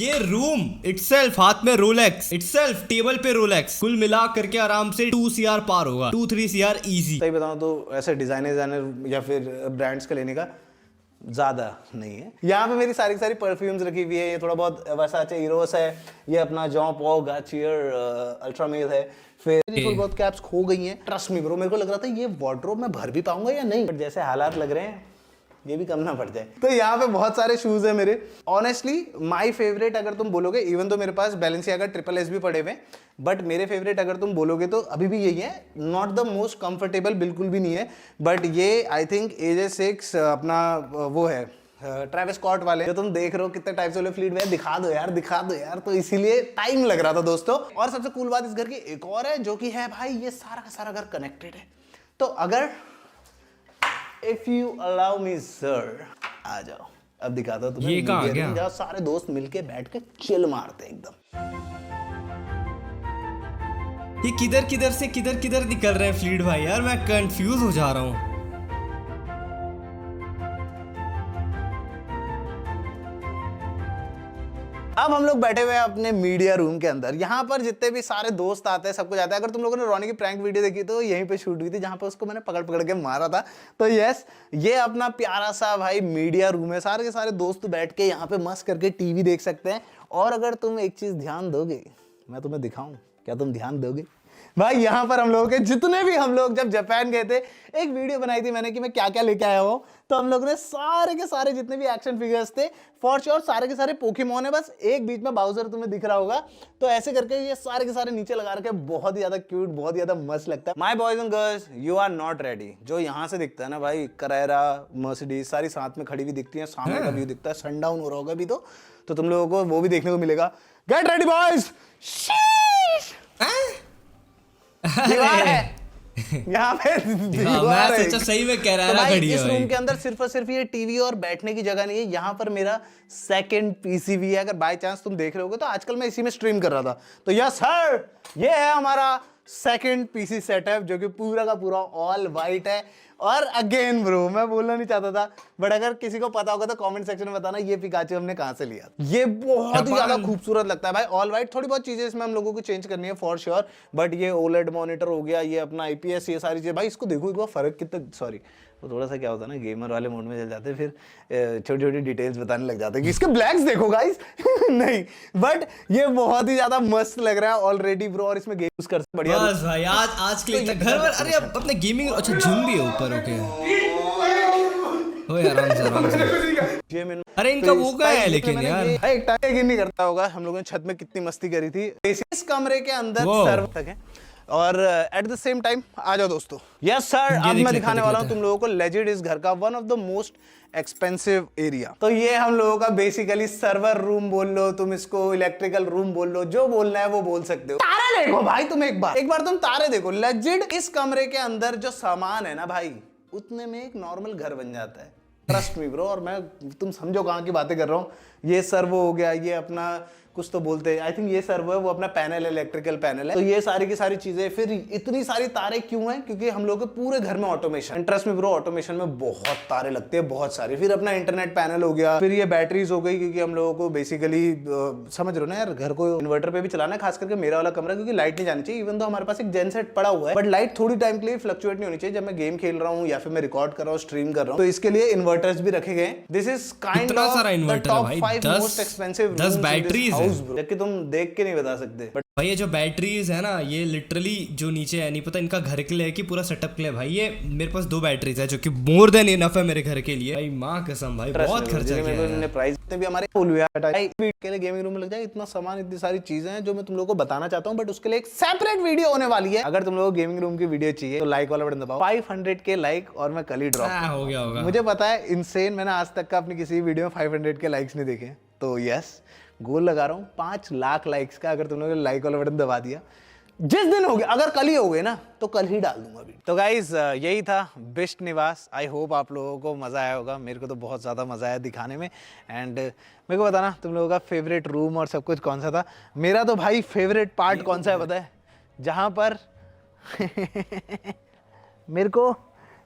ये रूम इटसेल्फ, हाथ में रोलेक्स, इटसेल्फ टेबल पे रोलेक्स, कुल मिला करके आराम से 2 CR पार होगा, 2-3 CR इजी। सही बताऊं तो ऐसे डिजाइनर या फिर ब्रांड्स का लेने का ज्यादा नहीं है। यहाँ पे मेरी सारी सारी परफ्यूम्स रखी हुई है। ये थोड़ा बहुत वर्साचे इरोस है, ये अपना जॉन पॉल गार्नियर अल्ट्रामेल है। फिर थोड़ी बहुत कैप्स खो गई हैं। ट्रस्ट मी ब्रो, मेरे को लग रहा था ये वार्डरोब में भर भी पाऊंगा या नहीं, बट जैसे हालात लग रहे हैं ये भी कम ना पड़ जाए। तो यहाँ पे बहुत सारे शूज है मेरे। ऑनेस्टली माय फेवरेट अगर तुम बोलोगे, इवन तो मेरे पास बैलेंसियागा ट्रिपल एस भी पड़े हुए, बट मेरे फेवरेट अगर तुम बोलोगे तो अभी भी यही है। नॉट द मोस्ट कंफर्टेबल बिल्कुल भी नहीं है, बट ये आई थिंक AJ6 अपना वो है ट्रैविस स्कॉट वाले जो तुम देख रहे हो। कितने टाइप्स वाले फ्लीट में दिखा दो यार, दिखा दो यार। तो इसीलिए टाइम लग रहा था दोस्तों। और सबसे कूल बात इस घर की एक और है, जो कि है भाई ये सारा का सारा घर कनेक्टेड है। तो अगर if you allow me sir, आ जाओ अब दिखाता हूं तुम्हें। ये कहाँ गया? जहाँ सारे दोस्त मिलके बैठ के चिल मारते एकदम। ये किधर किधर से किधर किधर निकल रहे हैं फ्लीट भाई? यार मैं कंफ्यूज हो जा रहा हूँ। अब हम लोग बैठे हुए हैं अपने मीडिया रूम के अंदर। यहाँ पर जितने भी सारे दोस्त आते हैं, सब कुछ आता है। अगर तुम लोगों ने रोनी की प्रैंक वीडियो देखी तो यहीं पे शूट हुई थी, जहाँ पे उसको मैंने पकड़ पकड़ के मारा था। तो यस, ये अपना प्यारा सा भाई मीडिया रूम है। सारे के सारे दोस्त बैठ के यहाँ पे मस्त करके टीवी देख सकते हैं। और अगर तुम एक चीज ध्यान दोगे, मैं तुम्हें दिखाऊं, क्या तुम ध्यान दोगे भाई? यहाँ पर हम लोगों के जितने भी, हम लोग जब जापान गए थे एक वीडियो बनाई थी मैंने कि मैं क्या क्या लेके आया हूँ। तो हम लोगों ने सारे के सारे जितने भी एक्शन फिगर्स थे, फॉर श्योर सारे के सारे पोकेमॉन है, बस एक बीच में बाउजर तुम्हें दिख रहा होगा। तो ऐसे करके ये सारे के सारे नीचे लगा रखे, बहुत ही ज्यादा क्यूट, बहुत ही ज्यादा मस्त लगता है। My boys and girls, you are not ready. जो यहाँ से दिखता है ना भाई, करेरा, मर्सिडीज सारी साथ में खड़ी हुई दिखती है। सामने का व्यू दिखता है, सनडाउन हो रहा होगा अभी तो तुम लोगों को वो भी देखने को मिलेगा। Get ready boys. दीवार है यहाँ पे, दीवार है। सही में कह रहा है तो ना, भाई, खड़ी है इस भाई। रूम के अंदर सिर्फ और सिर्फ ये टीवी और बैठने की जगह नहीं है। यहाँ पर मेरा सेकंड पीसी भी है। अगर बाय चांस तुम देख रहे होगे तो आजकल मैं इसी में स्ट्रीम कर रहा था। तो यस सर, ये है हमारा सेकंड पीसी सेटअप, जो कि पूरा का पूरा ऑल वाइट है। और अगेन ब्रो, मैं बोलना नहीं चाहता था, बट अगर किसी को पता होगा तो कमेंट सेक्शन में बताना ये पिकाचू हमने कहाँ से लिया। ये बहुत ही ज्यादा खूबसूरत लगता है भाई, ऑल वाइट। थोड़ी बहुत चीजें इसमें हम लोगों को चेंज करनी है फॉर श्योर, बट ये ओलेड मॉनिटर हो गया, ये अपना IPS, ये सारी चीजें भाई, इसको देखो एक बार फर्क कितना। सॉरी, वो थोड़ा सा क्या होता है ना, गेमर वाले मोड में चल जाते हैं, फिर छोटी छोटी डिटेल्स बताने लग जाते हैं कि इसके ब्लैक्स देखो गाइस। नहीं, बट ये बहुत ही ज्यादा मस्त लग रहा है ऑलरेडी ब्रो। और इसमें गेम्स कर बढ़िया। बस भाई आज के लिए घर पर। अरे अब अपने गेमिंग, अच्छा जिम भी है ऊपर। ओके, ओए आराम से। अरे इनका वो क्या है लेकिन यार, एक टाइम नहीं करता होगा। हम लोगों ने छत में कितनी मस्ती करी थी। इस कमरे के अंदर सर्वर तक है। और एट द सेम टाइम आ जाओ दोस्तों। यस सर, अब मैं दिखाने वाला हूँ तुम लोगों को लेजिट इस घर का one of the most expensive area. तो ये हम लोगों का बेसिकली सर्वर रूम बोल लो, तुम इसको इलेक्ट्रिकल रूम बोल लो, जो बोलना है वो बोल सकते हो। तारे देखो भाई, तुम एक बार तुम तारे देखो। लेजिट इस कमरे के अंदर जो सामान है ना भाई, उतने में एक नॉर्मल घर बन जाता है। Trust me bro. और मैं, तुम समझो कहाँ की बातें कर रहा हूँ। ये सर्वो हो गया, ये अपना कुछ तो बोलते हैं, आई थिंक ये सर्वो है, वो अपना पैनल है, इलेक्ट्रिकल पैनल है। तो ये सारी की सारी चीजें, फिर इतनी सारी तारे क्यों हैं? क्योंकि हम लोग के पूरे घर में automation. Trust me bro, automation में बहुत तारे लगते हैं, बहुत सारी। फिर अपना इंटरनेट पैनल हो गया, फिर ये बैटरीज हो गई, क्योंकि हम लोगों को बेसिकली समझ रहे हो ना यार, घर को इन्वर्टर पे भी चलाना है, खास करके मेरा वाला कमरा, क्योंकि लाइट नहीं जानी चाहिए। इवन तो हमारे पास एक जेन सेट पड़ा हुआ है, बट लाइट थोड़ी टाइम के लिए फ्लक्चुएट नहीं होनी चाहिए। जब मैं गेम खेल रहा हूँ या फिर मैं रिकॉर्ड कर रहा हूँ, स्ट्रीम कर रहा हूँ, तो इसके लिए इन्वर्टर्स भी रखे गए। This is kind of the top 5 most expensive 10 batteries house bro, जबकि तुम देख के नहीं बता सकते। बट भाई ये जो बैटरीज है ना, ये लिटरली जो नीचे है, नहीं पता इनका घर के लिए है कि पूरा सेटअप के लिए। भाई ये मेरे पास 2 बैटरीज है, जो कि मोर देन इनफ है मेरे घर के लिए। भाई माँ कसम भाई, बहुत खर्चा किया है। प्राइस भी हमारे फुल हुआ के लिए गेमिंग रूम में लग जाए इतना सामान, इतनी सारी चीजें हैं जो मैं तुम लोगों को बताना चाहता हूँ। बट उसके लिए एक सेपरेट वीडियो होने वाली है। अगर तुम लोगों को गेमिंग रूम की वीडियो चाहिए तो लाइक वाला बटन दबाओ। 500 के लाइक और मैं कल ही ड्रॉप हो गया होगा। मुझे पता है इनसेन, मैंने आज तक का अपनी किसी वीडियो में 500 के लाइक्स नहीं देखे। तो यस, गोल लगा रहा हूँ 5 लाख लाइक्स का। अगर तुम लोगों ने लाइक वाला बटन दबा दिया, जिस दिन हो गया, अगर कल ही हो गए ना, तो कल ही डाल दूंगा वीडियो। तो गाइज यही था बिस्ट निवास। आई होप आप लोगों को मजा आया होगा। मेरे को तो बहुत ज़्यादा मजा आया दिखाने में। एंड मेरे को बताना तुम लोगों का फेवरेट रूम और सब कुछ कौन सा था। मेरा तो भाई फेवरेट पार्ट कौन सा है पता है? जहाँ पर मेरे को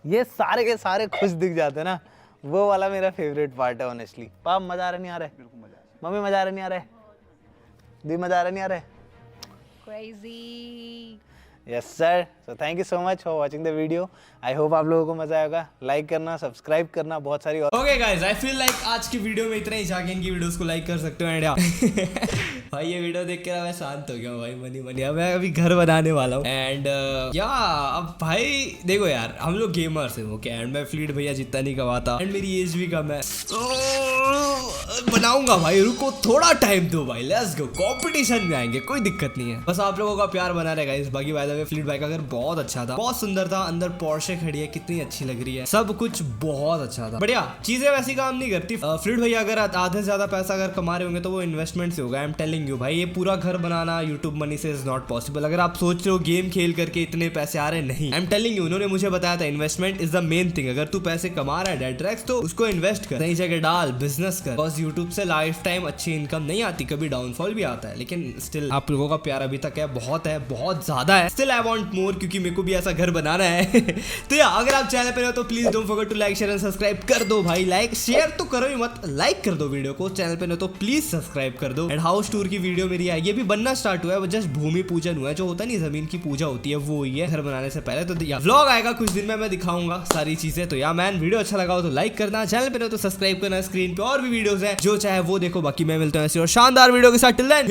ये सारे के सारे खुश दिख जाते हैं ना, वो वाला मेरा फेवरेट पार्ट है ऑनेस्टली। पाप मजा आ रहा नहीं आ रहा है? मम्मी मजा आ रहा नहीं आ रहा है? दी मजा आ रहा नहीं आ रहा है? Crazy. Yes sir. So thank you so much for watching the video. I hope आप लोगों को मजा आएगा। लाइक करना, सब्सक्राइब करना, बहुत सारी और okay guys, I feel like आज की वीडियो में इतना ही। जाके इनकी वीडियोस को लाइक कर सकते हो। एंड भाई ये वीडियो देख के मैं शांत हो गया हूँ भाई, मनी अब मैं अभी घर बनाने वाला हूँ। एंड या अब भाई देखो यार, हम लोग गेमर्स हैं ओके, एंड मैं फ्लीट भैया जितना नहीं कमाता, एंड मेरी एज भी कम है। बनाऊंगा भाई, रुको थोड़ा टाइम दो भाई, लेट्स गो। कंपटीशन में आएंगे, कोई दिक्कत नहीं है, बस आप लोगों का प्यार बना रहेगा। इस बाकी बाय द वे फ्लीट भाई का घर बहुत अच्छा था, बहुत सुंदर था। अंदर पोर्शे खड़ी है, कितनी अच्छी लग रही है, सब कुछ बहुत अच्छा था, बढ़िया। चीजें वैसी काम नहीं करती। फ्लीट भैया अगर आधे से ज्यादा पैसा अगर कमा रहे होंगे तो वो इन्वेस्टमेंट से होगा। आई एम टेलिंग यू भाई, ये पूरा घर बनाना यूट्यूब मनी से इज नॉट पॉसिबल। अगर आप सोच रहे हो गेम खेल करके इतने पैसे आ रहे, नहीं। आई एम टेलिंग यू, उन्होंने मुझे बताया था investment is the main thing. अगर तू पैसे कमा रहा है डेड्रेक्स, तो उसको इन्वेस्ट कर, नई जगह डाल, बिजनेस कर। बस यूट्यूब से लाइफ टाइम अच्छी इनकम नहीं आती, कभी डाउनफॉल भी आता है, लेकिन स्टिल आप लोगों का प्यार अभी तक है, बहुत ज्यादा है। स्टिल आई वांट मोर, क्योंकि मेरे को भी ऐसा घर बनाना है। तो या अगर आप चैनल पे हो तो please don't forget to like, share and subscribe कर दो भाई। लाइक शेयर तो करो ही मत, लाइक कर दो वीडियो को। चैनल पे हो तो प्लीज सब्सक्राइब कर दो। एंड हाउस टूर की वीडियो मेरी है, ये भी बनना स्टार्ट हुआ है, वो जस्ट भूमि पूजन हुआ है, जो होता नहीं जमीन की पूजा होती है, वो ही है घर बनाने से पहले। तो व्लॉग आएगा कुछ दिन में, मैं दिखाऊंगा सारी चीजें। तो या मैन, वीडियो अच्छा लगा हो तो लाइक करना, चैनल पे हो तो सब्सक्राइब करना। स्क्रीन पे और भी वीडियोस हैं, जो चाहे वो देखो। बाकी मैं मिलता हूं ऐसी और शानदार वीडियो के साथ। Till then